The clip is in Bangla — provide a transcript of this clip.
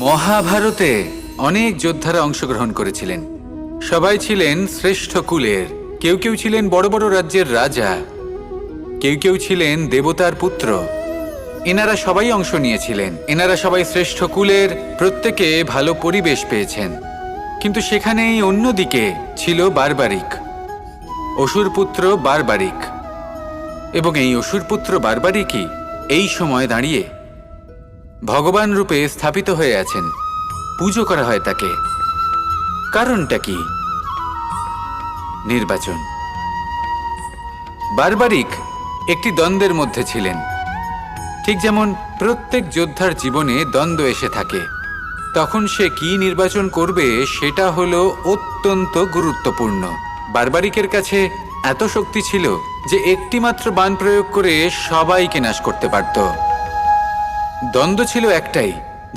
মহাভারতে অনেক যোদ্ধারা অংশগ্রহণ করেছিলেন। সবাই ছিলেন শ্রেষ্ঠ কুলের। কেউ কেউ ছিলেন বড় বড় রাজ্যের রাজা, কেউ কেউ ছিলেন দেবতার পুত্র। এনারা সবাই অংশ নিয়েছিলেন। এনারা সবাই শ্রেষ্ঠ কুলের, প্রত্যেকে ভালো পরিবেশ পেয়েছেন। কিন্তু সেখানেই অন্যদিকে ছিল বারবারিক, অসুরপুত্র বারবারিক। এবং এই অসুরপুত্র বারবারিকই এই সময় দাঁড়িয়ে ভগবান রূপে স্থাপিত হয়ে আছেন। পুজো করা হয় তাকে। কারণটা কি? নির্বাচন। বারবারিক একটি দ্বন্দ্বের মধ্যে ছিলেন। ঠিক যেমন প্রত্যেক যোদ্ধার জীবনে দ্বন্দ্ব এসে থাকে, তখন সে কি নির্বাচন করবে সেটা হলো অত্যন্ত গুরুত্বপূর্ণ। বারবারিকের কাছে এত শক্তি ছিল যে একটি মাত্র বাণ প্রয়োগ করে সবাইকে নাশ করতে পারত। দ্বন্দ্ব ছিল একটাই,